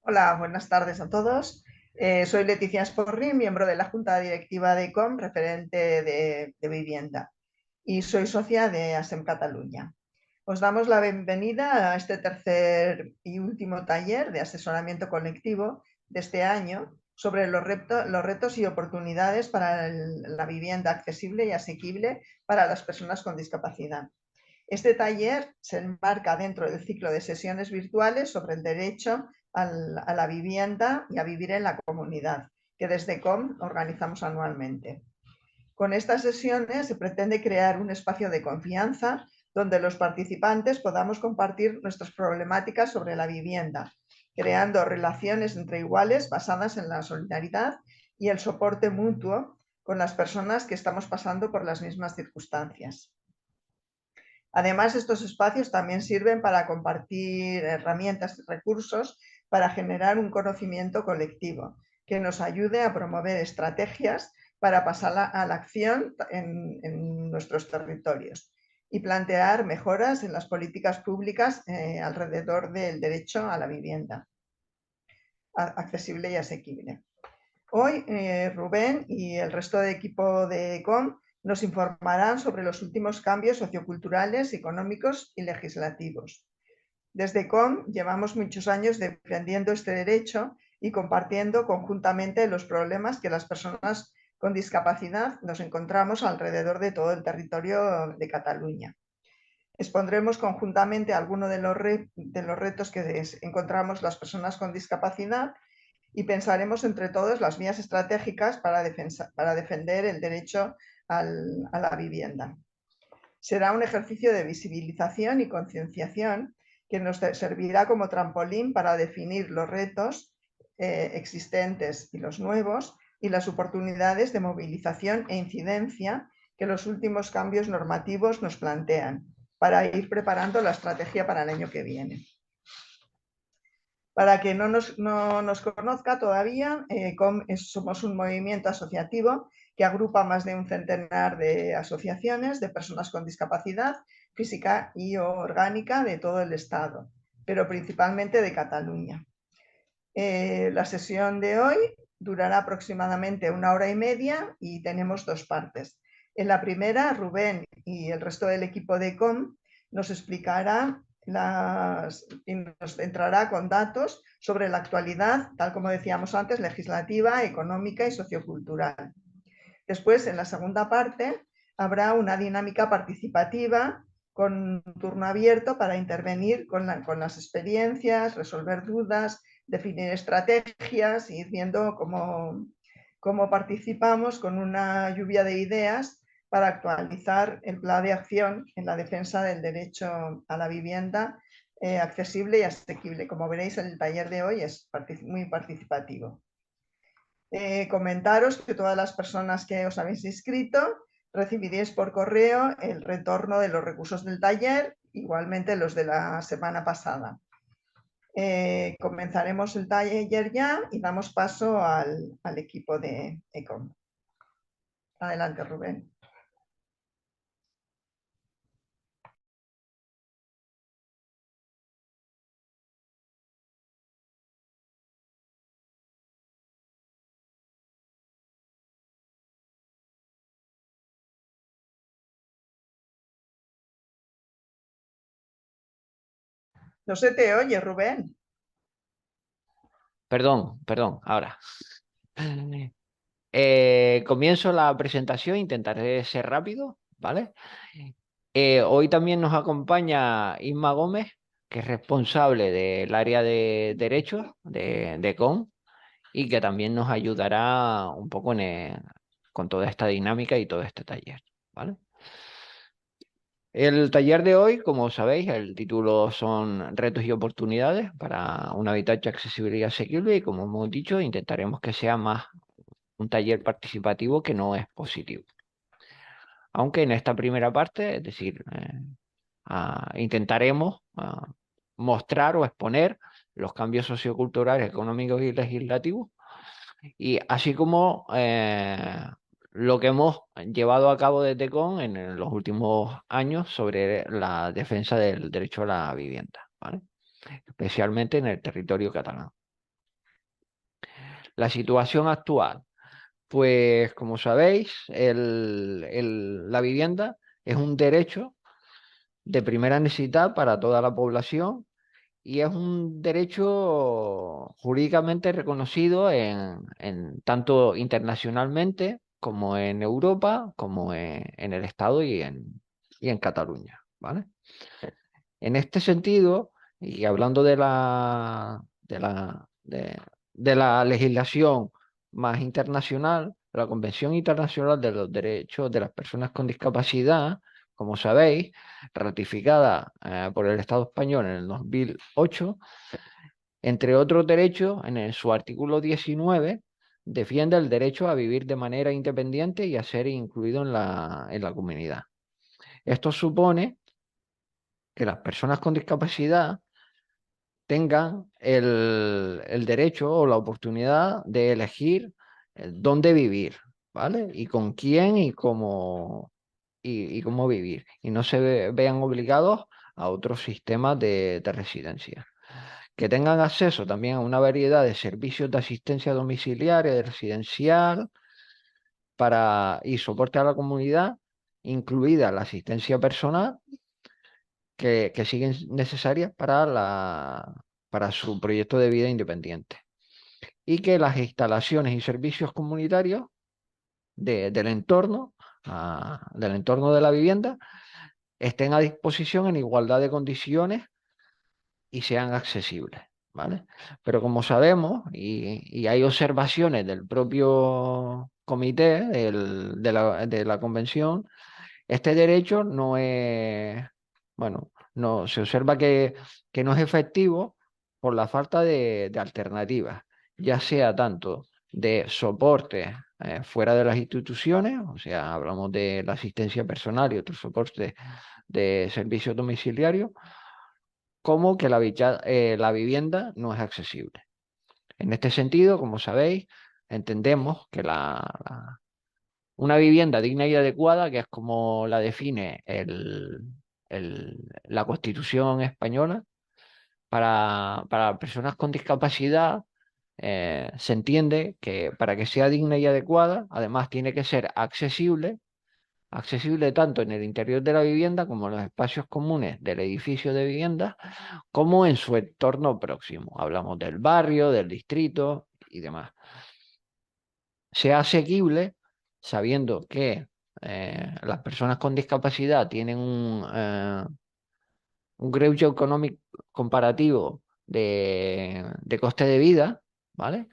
Hola, buenas tardes a todos. Soy Leticia Esporri, miembro de la Junta Directiva de ICOM, referente de vivienda, y soy socia de ASEM Cataluña. Os damos la bienvenida a este tercer y último taller de asesoramiento colectivo de este año sobre los retos y oportunidades para la vivienda accesible y asequible para las personas con discapacidad. Este taller se enmarca dentro del ciclo de sesiones virtuales sobre el derecho a la vivienda y a vivir en la comunidad, que desde COM organizamos anualmente. Con estas sesiones se pretende crear un espacio de confianza donde los participantes podamos compartir nuestras problemáticas sobre la vivienda, creando relaciones entre iguales basadas en la solidaridad y el soporte mutuo con las personas que estamos pasando por las mismas circunstancias. Además, estos espacios también sirven para compartir herramientas y recursos para generar un conocimiento colectivo que nos ayude a promover estrategias para pasar a la acción en nuestros territorios y plantear mejoras en las políticas públicas alrededor del derecho a la vivienda accesible y asequible. Hoy Rubén y el resto del equipo de ECOM nos informarán sobre los últimos cambios socioculturales, económicos y legislativos. Desde ECOM llevamos muchos años defendiendo este derecho y compartiendo conjuntamente los problemas que las personas con discapacidad nos encontramos alrededor de todo el territorio de Cataluña. Expondremos conjuntamente algunos de los retos que encontramos las personas con discapacidad y pensaremos entre todos las vías estratégicas para defender el derecho a la vivienda. Será un ejercicio de visibilización y concienciación que nos servirá como trampolín para definir los retos existentes y los nuevos y las oportunidades de movilización e incidencia que los últimos cambios normativos nos plantean para ir preparando la estrategia para el año que viene. Para quien no nos conozca todavía, somos un movimiento asociativo que agrupa más de un centenar de asociaciones de personas con discapacidad física y orgánica de todo el Estado, pero principalmente de Cataluña. La sesión de hoy durará aproximadamente 1 hora y media y tenemos dos partes. En la primera, Rubén y el resto del equipo de COM nos explicará y nos centrará con datos sobre la actualidad, tal como decíamos antes, legislativa, económica y sociocultural. Después, en la segunda parte, habrá una dinámica participativa con un turno abierto para intervenir con las experiencias, resolver dudas, definir estrategias y ir viendo cómo participamos con una lluvia de ideas para actualizar el plan de acción en la defensa del derecho a la vivienda accesible y asequible. Como veréis, el taller de hoy es muy participativo. Comentaros que todas las personas que os habéis inscrito recibiréis por correo el retorno de los recursos del taller, igualmente los de la semana pasada. Comenzaremos el taller ya y damos paso al equipo de ECOM. Adelante, Rubén. No se te oye, Rubén. Perdón, ahora. Comienzo la presentación, intentaré ser rápido, ¿vale? Hoy también nos acompaña Isma Gómez, que es responsable del área de derechos de CON y que también nos ayudará un poco con toda esta dinámica y todo este taller, ¿vale? El taller de hoy, como sabéis, el título son Retos y oportunidades para un hábitat accesible y asequible y como hemos dicho, intentaremos que sea más un taller participativo que no es positivo. Aunque en esta primera parte, es decir, intentaremos mostrar o exponer los cambios socioculturales, económicos y legislativos, y así como lo que hemos llevado a cabo desde CON en los últimos años sobre la defensa del derecho a la vivienda, ¿vale? Especialmente en el territorio catalán. La situación actual, pues como sabéis, la vivienda es un derecho de primera necesidad para toda la población y es un derecho jurídicamente reconocido tanto internacionalmente como en Europa, como en el Estado y en Cataluña, ¿vale? En este sentido, y hablando de la legislación más internacional, la Convención Internacional de los Derechos de las Personas con Discapacidad, como sabéis, ratificada por el Estado español en el 2008, entre otros derechos, su artículo 19, defiende el derecho a vivir de manera independiente y a ser incluido en la comunidad. Esto supone que las personas con discapacidad tengan el derecho o la oportunidad de elegir dónde vivir, ¿vale? Y con quién y cómo vivir. Y no se vean obligados a otros sistemas de residencia. Que tengan acceso también a una variedad de servicios de asistencia domiciliaria, de residencial, y soporte a la comunidad, incluida la asistencia personal que siguen necesarias para su proyecto de vida independiente. Y que las instalaciones y servicios comunitarios del entorno, del entorno de la vivienda, estén a disposición en igualdad de condiciones y sean accesibles, ¿vale? Pero como sabemos, y hay observaciones del propio comité de la convención, este derecho no es, bueno, no, se observa que no es efectivo por la falta de alternativas, ya sea tanto de soporte fuera de las instituciones, o sea, hablamos de la asistencia personal y otros soportes de servicios domiciliarios, como que la vivienda no es accesible. En este sentido, como sabéis, entendemos que una vivienda digna y adecuada, que es como la define la Constitución española, para personas con discapacidad, se entiende que para que sea digna y adecuada, además tiene que ser accesible tanto en el interior de la vivienda como en los espacios comunes del edificio de vivienda, como en su entorno próximo. Hablamos del barrio, del distrito y demás. Sea asequible, sabiendo que las personas con discapacidad tienen un greuge económico comparativo de coste de vida, ¿vale?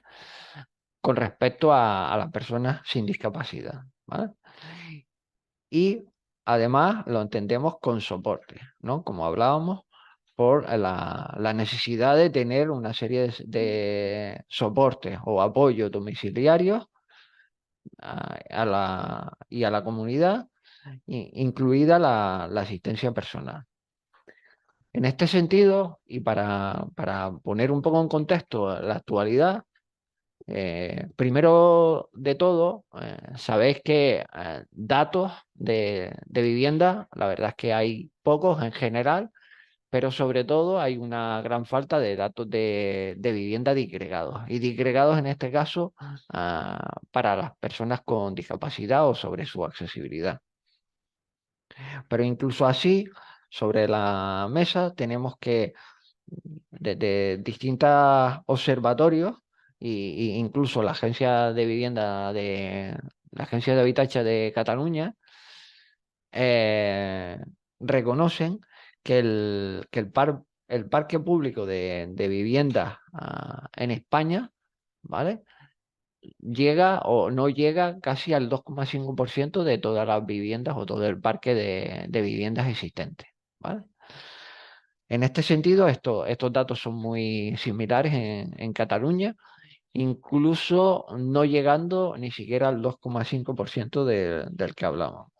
Con respecto a las personas sin discapacidad, ¿vale? Y además lo entendemos con soporte, ¿no? Como hablábamos, por la necesidad de tener una serie de soportes o apoyos domiciliarios y a la comunidad, incluida la asistencia personal. En este sentido, y para poner un poco en contexto la actualidad, primero de todo, sabéis que datos de vivienda, la verdad es que hay pocos en general, pero sobre todo hay una gran falta de datos de vivienda disgregados. Y disgregados en este caso para las personas con discapacidad o sobre su accesibilidad. Pero incluso así, sobre la mesa tenemos que desde distintos observatorios incluso la agencia de vivienda la agencia de Habitatge de Cataluña eh, reconocen que el parque público de viviendas en España, ¿vale? Llega o no llega casi al 2,5% de todas las viviendas o todo el parque de viviendas existentes, ¿vale? En este sentido, estos datos son muy similares en Cataluña, incluso no llegando ni siquiera al 2,5% del que hablamos.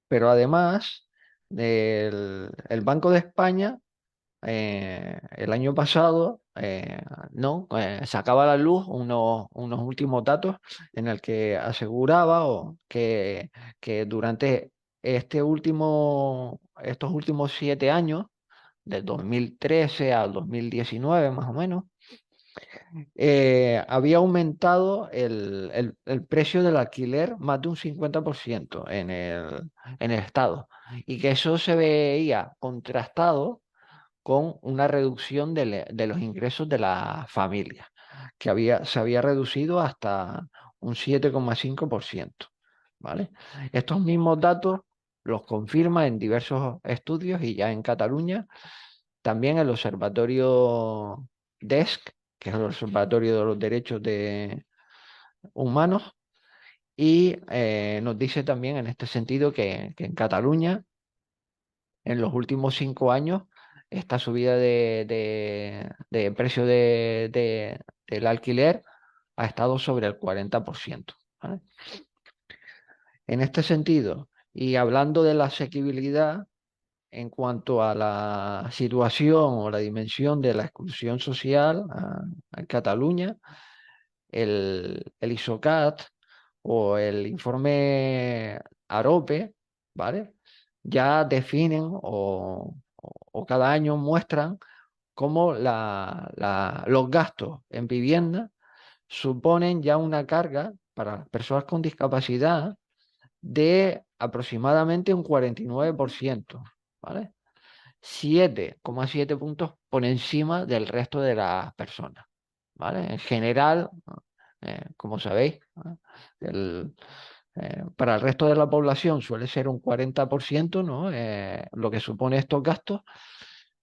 Pero además, el Banco de España, el año pasado, no, sacaba a la luz unos últimos datos en el que aseguraba que durante estos últimos 7 años, del 2013 al 2019 más o menos, había aumentado el precio del alquiler más de un 50% en el estado, y que eso se veía contrastado con una reducción de los ingresos de las familias, que se había reducido hasta un 7,5%. ¿Vale? Estos mismos datos los confirma en diversos estudios, y ya en Cataluña también el observatorio DESC, que es el Observatorio de los Derechos Humanos, y nos dice también en este sentido que en Cataluña, en los últimos 5 años, esta subida de precio del alquiler ha estado sobre el 40%. ¿Vale? En este sentido, y hablando de la asequibilidad, en cuanto a la situación o la dimensión de la exclusión social en Cataluña, el ISOCAT o el informe AROPE, ¿vale? Ya definen o cada año muestran cómo los gastos en vivienda suponen ya una carga para las personas con discapacidad de aproximadamente un 49%, ¿vale? 7,7 puntos por encima del resto de las personas, ¿vale? En general, como sabéis, ¿no? Para el resto de la población suele ser un 40%, ¿no? Lo que supone estos gastos,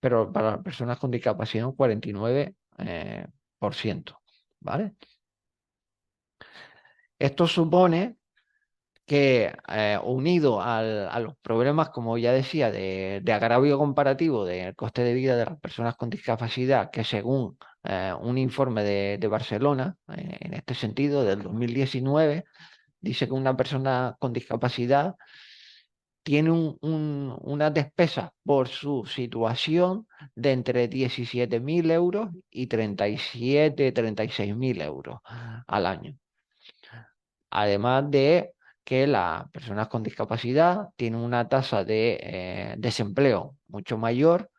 pero para las personas con discapacidad un 49%, ¿vale? Esto supone que, unido a los problemas, como ya decía, de agravio comparativo del coste de vida de las personas con discapacidad, que según un informe de Barcelona, en este sentido, del 2019, dice que una persona con discapacidad tiene una despesa por su situación de entre 17.000 euros y 36.000 euros al año. Además de que las personas con discapacidad tienen una tasa de desempleo mucho mayor,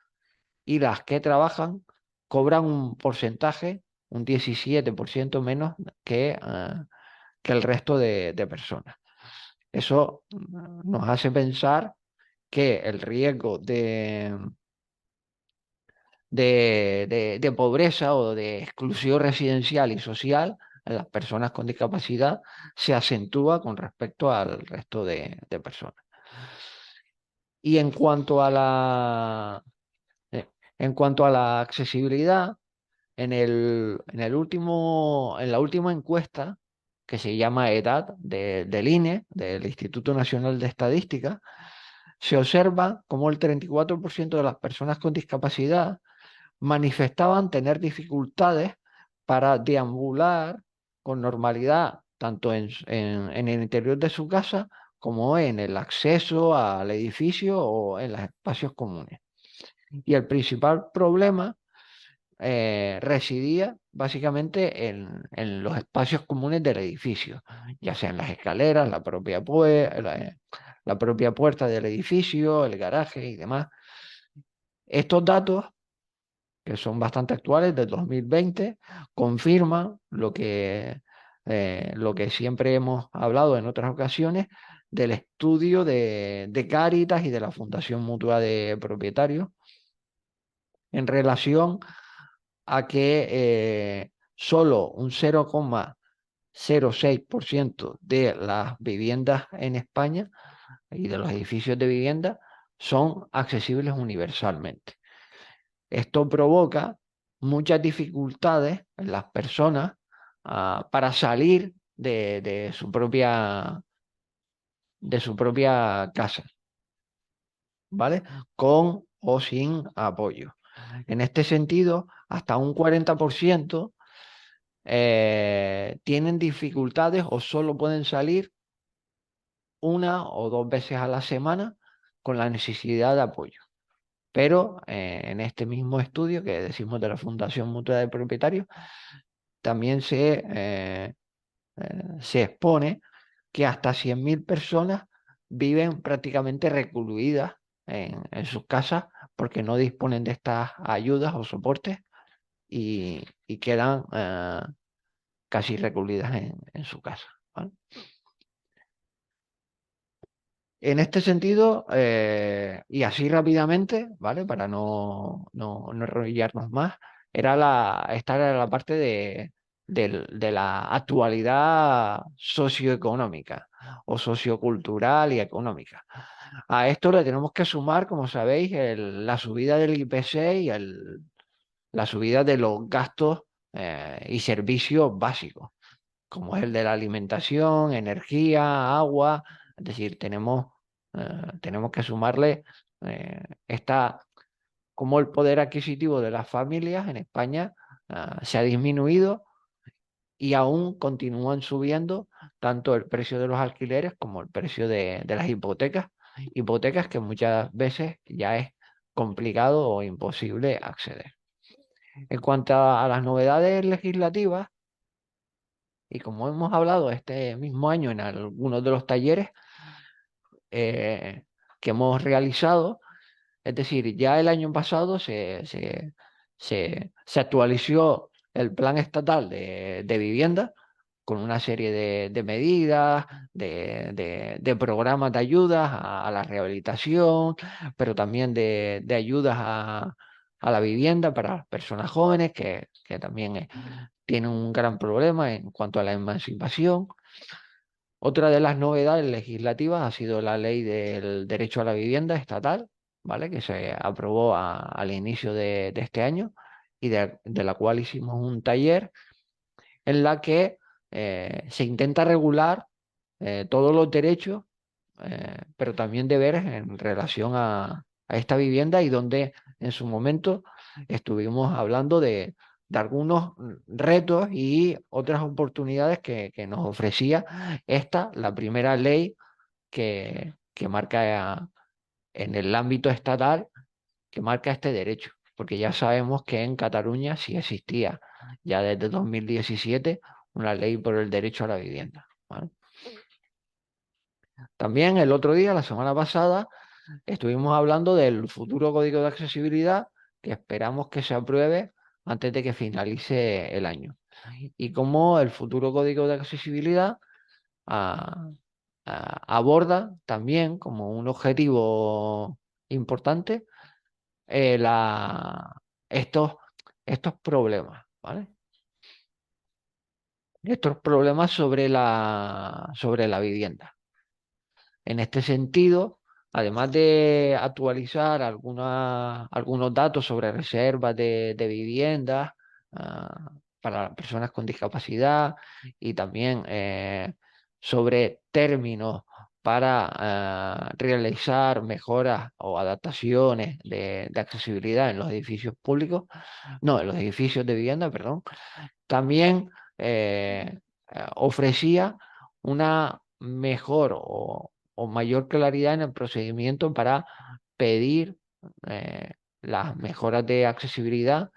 y las que trabajan cobran un porcentaje, un 17% menos que el resto de personas. Eso nos hace pensar que el riesgo de pobreza o de exclusión residencial y social en las personas con discapacidad se acentúa con respecto al resto de personas. Y eh, en cuanto a la accesibilidad, en la última encuesta, que se llama EDAD del INE, del Instituto Nacional de Estadística, se observa cómo el 34% de las personas con discapacidad manifestaban tener dificultades para deambular con normalidad, tanto en el interior de su casa como en el acceso al edificio o en los espacios comunes. Y el principal problema residía básicamente en los espacios comunes del edificio, ya sean las escaleras, la propia puerta del edificio, el garaje y demás. Estos datos, que son bastante actuales, del 2020, confirman lo que siempre hemos hablado en otras ocasiones del estudio de Cáritas y de la Fundación Mutua de Propietarios en relación a que solo un 0,06% de las viviendas en España y de los edificios de vivienda son accesibles universalmente. Esto provoca muchas dificultades en las personas para salir de su propia casa, ¿vale? Con o sin apoyo. En este sentido, hasta un 40% tienen dificultades o solo pueden salir una o dos veces a la semana con la necesidad de apoyo. Pero en este mismo estudio que decimos de la Fundación Mutua de Propietarios, también se expone que hasta 100.000 personas viven prácticamente recluidas en sus casas porque no disponen de estas ayudas o soportes y quedan casi recluidas en su casa, ¿vale? En este sentido, y así rápidamente, ¿vale? Para no enrollarnos más, esta era la parte de la actualidad socioeconómica o sociocultural y económica. A esto le tenemos que sumar, como sabéis, la subida del IPC y la subida de los gastos y servicios básicos, como es el de la alimentación, energía, agua. Es decir, tenemos que sumarle como el poder adquisitivo de las familias en España se ha disminuido y aún continúan subiendo tanto el precio de los alquileres como el precio de las hipotecas que muchas veces ya es complicado o imposible acceder. En cuanto a las novedades legislativas, y como hemos hablado este mismo año en algunos de los talleres que hemos realizado, es decir, ya el año pasado se actualizó el Plan Estatal de Vivienda con una serie de medidas, de programas de ayudas a la rehabilitación, pero también de ayudas a la vivienda para las personas jóvenes que también tienen un gran problema en cuanto a la emancipación. Otra de las novedades legislativas ha sido la ley del derecho a la vivienda estatal, ¿vale? Que se aprobó al inicio de este año y de la cual hicimos un taller en la que se intenta regular todos los derechos, pero también deberes en relación a esta vivienda y donde en su momento estuvimos hablando de algunos retos y otras oportunidades que nos ofrecía la primera ley que marca en el ámbito estatal, que marca este derecho, porque ya sabemos que en Cataluña sí existía ya desde 2017 una ley por el derecho a la vivienda, ¿vale? También el otro día, la semana pasada, estuvimos hablando del futuro código de accesibilidad que esperamos que se apruebe antes de que finalice el año. Y cómo el futuro código de accesibilidad ah, aborda también como un objetivo importante eh, la- estos, estos problemas, ¿vale? Estos problemas sobre la vivienda. En este sentido, además de actualizar algunos datos sobre reservas de viviendas para las personas con discapacidad y también sobre términos para realizar mejoras o adaptaciones de accesibilidad en los edificios públicos, no, en los edificios de vivienda, perdón, también ofrecía una mejor o mayor claridad en el procedimiento para pedir eh, las mejoras de accesibilidad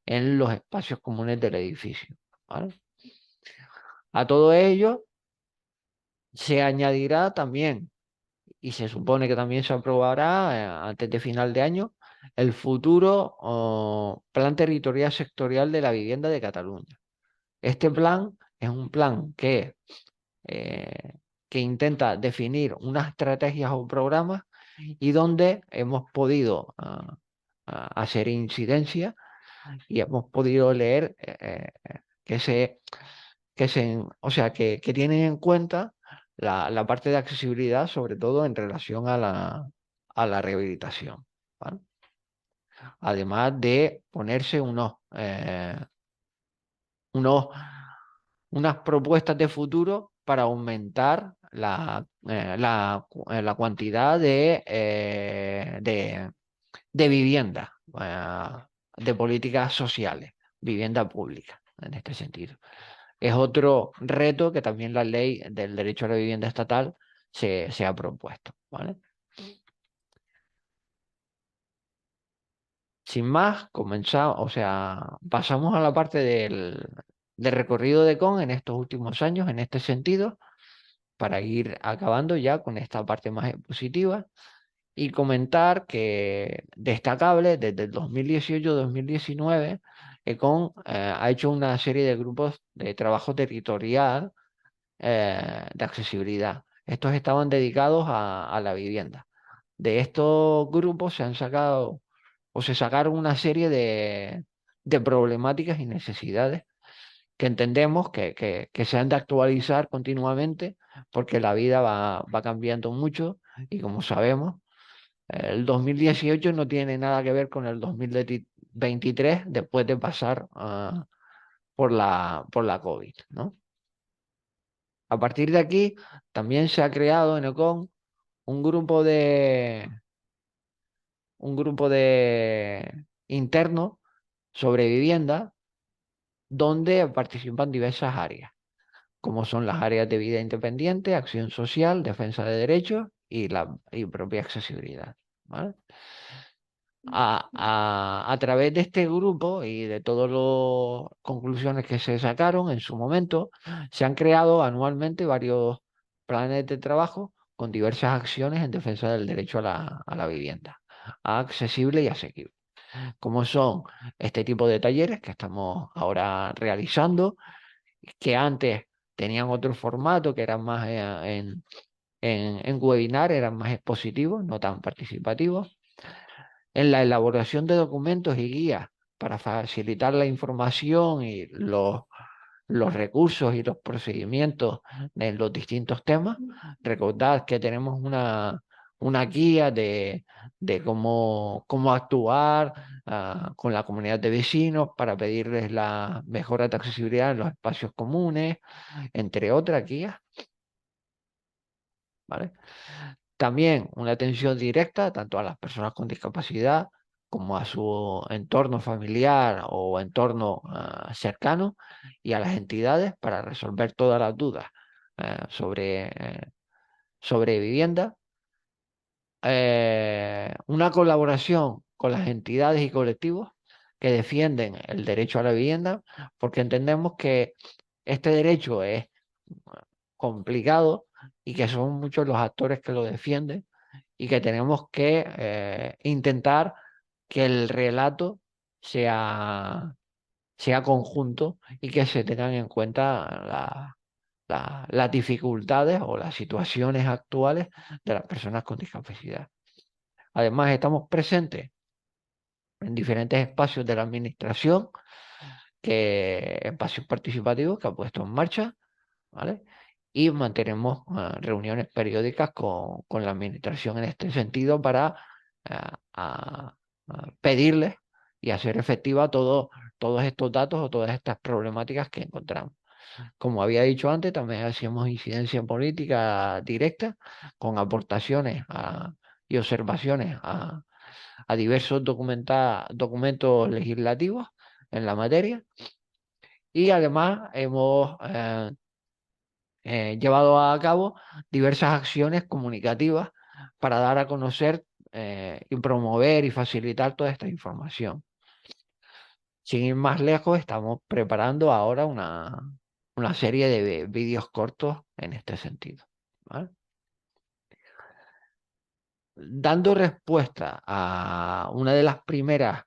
en los espacios comunes del edificio, ¿vale? A todo ello se añadirá también, y se supone que también se aprobará antes de final de año, el futuro Plan Territorial Sectorial de la Vivienda de Cataluña. Este plan es un plan eh, que intenta definir unas estrategias o programas y donde hemos podido hacer incidencia y hemos podido leer que o sea, que tienen en cuenta la parte de accesibilidad, sobre todo en relación a la rehabilitación, ¿vale? Además de ponerse unos unas propuestas de futuro para aumentar la cuantidad de vivienda, de políticas sociales, vivienda pública, en este sentido. Es otro reto que también la ley del derecho a la vivienda estatal se ha propuesto, ¿vale? Sin más, comenzamos, o sea, pasamos a la parte del recorrido de CON en estos últimos años, en este sentido, para ir acabando ya con esta parte más positiva y comentar que destacable desde el 2018-2019 ECON ha hecho una serie de grupos de trabajo territorial de accesibilidad. Estos estaban dedicados a la vivienda. De estos grupos se han sacado o se sacaron una serie de problemáticas y necesidades que entendemos que se han de actualizar continuamente porque la vida va cambiando mucho y como sabemos, el 2018 no tiene nada que ver con el 2023 después de pasar por la COVID, ¿no? A partir de aquí, también se ha creado en ECON un grupo de, un grupo de interno sobre vivienda donde participan diversas áreas, como son las áreas de vida independiente, acción social, defensa de derechos y propia accesibilidad. ¿Vale? A través de este grupo y de todas las conclusiones que se sacaron en su momento, se han creado anualmente varios planes de trabajo con diversas acciones en defensa del derecho a la vivienda, accesible y asequible, como son este tipo de talleres que estamos ahora realizando, que antes tenían otro formato, que eran más en webinar, eran más expositivos, no tan participativos, en la elaboración de documentos y guías para facilitar la información y los recursos y los procedimientos en los distintos temas. Recordad que tenemos una guía de cómo actuar con la comunidad de vecinos para pedirles la mejora de accesibilidad en los espacios comunes, entre otras guías, ¿vale? También una atención directa tanto a las personas con discapacidad como a su entorno familiar o entorno cercano y a las entidades para resolver todas las dudas sobre vivienda. Una colaboración con las entidades y colectivos que defienden el derecho a la vivienda, porque entendemos que este derecho es complicado y que son muchos los actores que lo defienden y que tenemos que intentar que el relato sea conjunto y que se tengan en cuenta las dificultades o las situaciones actuales de las personas con discapacidad. Además, estamos presentes en diferentes espacios de la administración, espacios participativos que ha puesto en marcha, ¿vale? Y mantenemos reuniones periódicas con la administración en este sentido para pedirles y hacer efectiva todos estos datos o todas estas problemáticas que encontramos. Como había dicho antes, también hacíamos incidencia política directa con aportaciones y observaciones a diversos documentos legislativos en la materia. Y además hemos llevado a cabo diversas acciones comunicativas para dar a conocer y promover y facilitar toda esta información. Sin ir más lejos, estamos preparando ahora una serie de vídeos cortos en este sentido, ¿vale? Dando respuesta a una de las primeras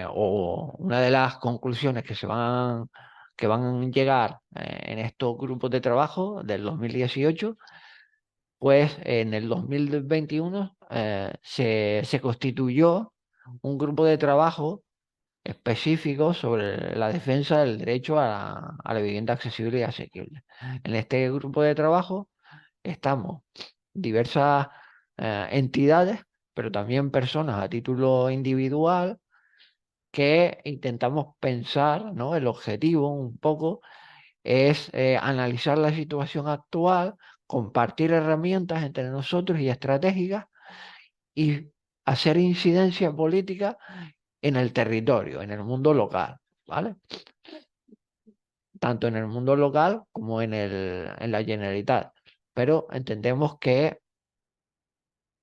o una de las conclusiones que van a llegar en estos grupos de trabajo del 2018, pues en el 2021 se constituyó un grupo de trabajo específico sobre la defensa del derecho a la vivienda accesible y asequible. En este grupo de trabajo estamos diversas entidades, pero también personas a título individual que intentamos pensar, ¿no? El objetivo un poco es analizar la situación actual, compartir herramientas entre nosotros y estratégicas y hacer incidencia política en el territorio, en el mundo local, ¿vale? Tanto en el mundo local como en la Generalitat. Pero entendemos que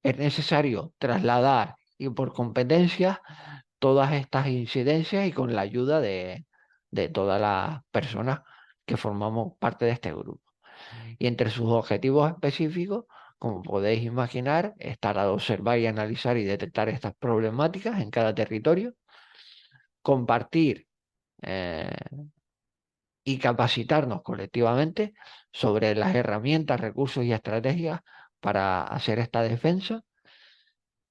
es necesario trasladar y por competencias todas estas incidencias y con la ayuda de todas las personas que formamos parte de este grupo. Y entre sus objetivos específicos, como podéis imaginar, estará de observar y analizar y detectar estas problemáticas en cada territorio, compartir eh, y capacitarnos colectivamente sobre las herramientas, recursos y estrategias para hacer esta defensa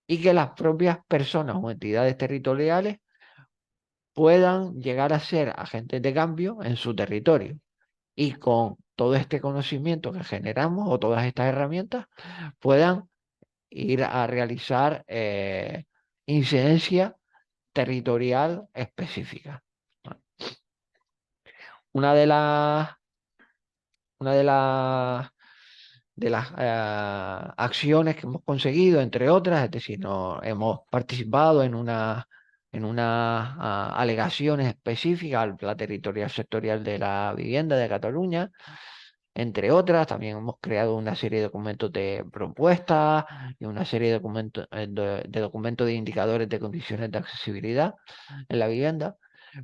y que las propias personas o entidades territoriales puedan llegar a ser agentes de cambio en su territorio. Y con todo este conocimiento que generamos o todas estas herramientas puedan ir a realizar incidencia territorial específica. Una de las, una de las acciones que hemos conseguido, entre otras, es decir, no, hemos participado en unas alegaciones específicas al Plan Territorial Sectorial de la Vivienda de Cataluña. Entre otras, también hemos creado una serie de documentos de propuestas y una serie de documentos de documentos de indicadores de condiciones de accesibilidad en la vivienda.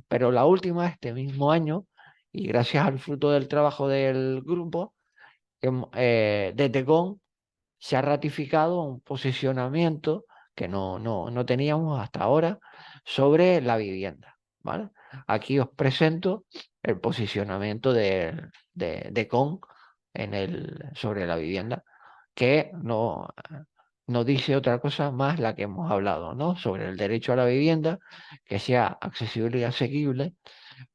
Pero la última, este mismo año, y gracias al fruto del trabajo del grupo, desde GON se ha ratificado un posicionamiento que no teníamos hasta ahora sobre la vivienda, ¿vale? Aquí os presento el posicionamiento de CON sobre la vivienda, que no dice otra cosa más la que hemos hablado, ¿no? Sobre el derecho a la vivienda, que sea accesible y asequible,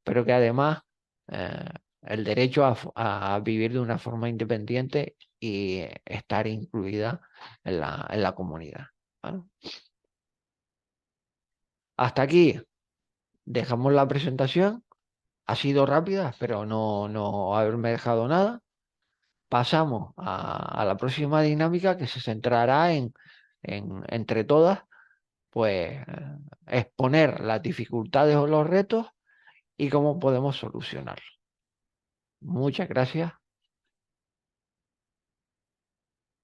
pero que además eh, el derecho a vivir de una forma independiente y estar incluida en la comunidad, ¿vale? Hasta aquí dejamos la presentación. Ha sido rápida, espero no haberme dejado nada. Pasamos a la próxima dinámica que se centrará entre todas, pues exponer las dificultades o los retos y cómo podemos solucionarlos. Muchas gracias.